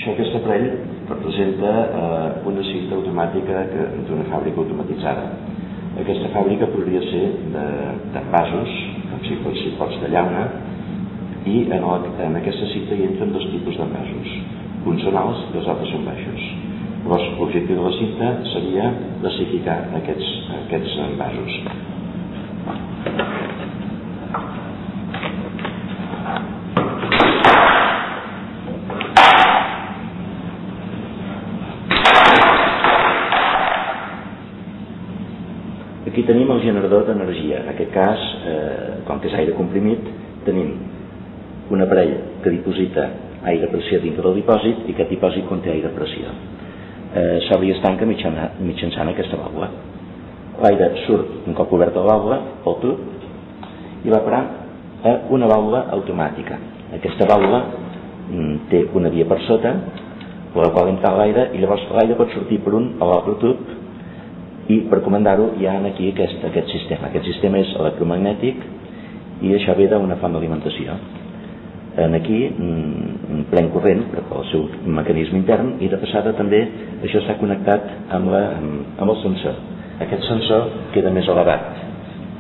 Aquest aparell representa una cinta automàtica d'una fàbrica automatitzada. Aquesta fàbrica podria ser d'envasos, com si fossin pots de llauna, i en aquesta cinta hi entren dos tipus d'envasos. Uns són alts i els altres són baixos. Llavors, l'objectiu de la cinta seria classificar aquests envasos. Aquí tenim el generador d'energia. En aquest cas, com que és aire comprimit, tenim un aparell que diposita aire a pressió dintre del dipòsit i aquest dipòsit conté aire a pressió. S'obre i es tanca mitjançant aquesta vàlvula. L'aire surt un cop oberta la vàlvula pel tub i va parar a una vàlvula automàtica. Aquesta vàlvula té una via per sota per la qual entra l'aire i llavors l'aire pot sortir per un o l'altre tub i per comandar-ho hi ha aquí aquest sistema. Aquest sistema és electromagnètic i això ve d'una font d'alimentació. Aquí pren corrent pel seu mecanisme intern i de passada també això està connectat amb el sensor. Aquest sensor queda més elevat,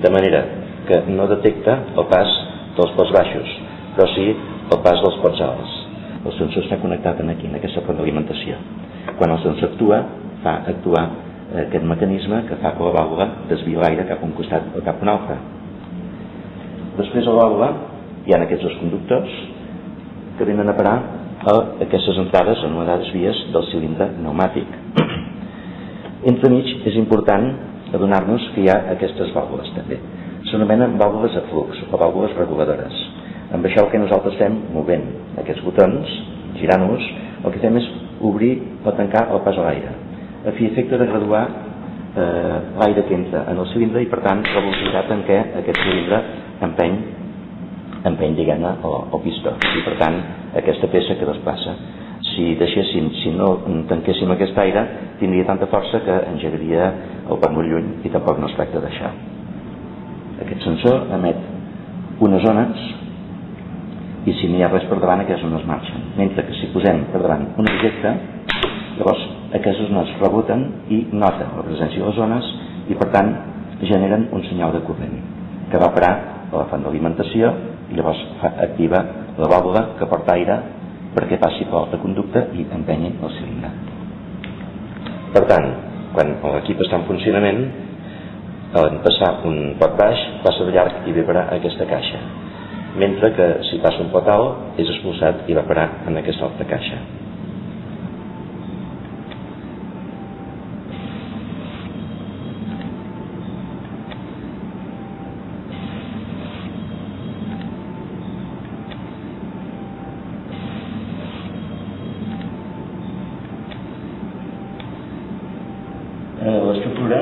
de manera que no detecta el pas dels pots baixos, però sí el pas dels pots alts. El sensor està connectat aquí, en aquesta font d'alimentació. Quan el sensor actua, fa actuar aquest mecanisme que fa que la vàlvula desviï l'aire cap a un costat o cap a un altre. Després a la vàlvula hi ha aquests dos conductors que venen a parar a aquestes entrades anomenades vies del cilindre pneumàtic. Entremig és important adonar-nos que hi ha aquestes vàlvules també. S'anomenen vàlvules de flux o vàlvules reguladores. Amb això el que nosaltres fem, movent aquests botons, girant-los, el que fem és obrir o tancar el pas a l'aire, a fi efecte de graduar l'aire que entra en el cilindre i per tant la velocitat en què aquest cilindre empeny diguem-ne el pistó i per tant aquesta peça que desplaça. Si no tanquéssim aquest aire tindria tanta força que engegaria el pas molt lluny i tampoc no es tracta d'això. Aquest sensor emet unes ones i si no hi ha res per davant aquestes ones marxen, mentre que si posem per davant un objecte llavors aquestes ones reboten i noten la presència de les ones i per tant generen un senyal de corrent que va parar a la font d'alimentació i llavors activa la vàlvula que porta aire perquè passi per l'altre conducte i empenyi el cilindre. Per tant, quan l'equip està en funcionament, en passar un pot baix passa de llarg i ve parar a aquesta caixa, mentre que si passa un pot alt és expulsat i va parar en aquesta altra caixa. L'estructura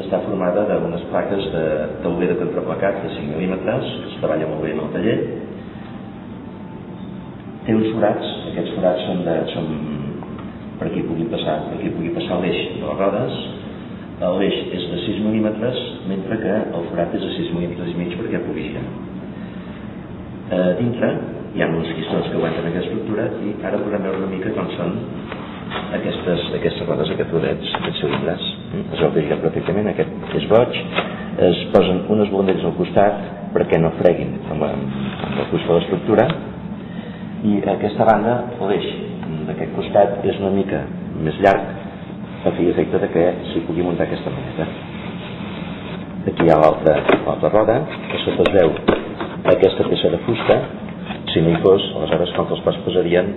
està formada d'unes plaques de tauler de contraplacat de 5 mil·límetres, que es treballa molt bé en el taller. Té uns forats, aquests forats són per aquí pugui passar l'eix de les rodes. L'eix és de 6 mil·límetres, mentre que el forat és de 6 mil·límetres i mig perquè pugui girar. Dintre hi ha uns guissons que aguanten aquesta estructura i ara podrem veure una mica com són aquestes rodes, aquests rodets, aquests cilindres. Es veu que gira perfectament, aquest és boig. Es posen unes blondelles al costat perquè no freguin amb el cos de l'estructura i aquesta banda, l'eix d'aquest costat és una mica més llarg a fi i efecte que s'hi pugui muntar aquesta maneta. Aquí hi ha l'altra roda, que sota es veu aquesta peça de fusta. Si no hi fos, aleshores com que els pas posarien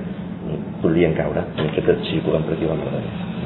podrien caure, mentre que circulen per aquí l'enredadera.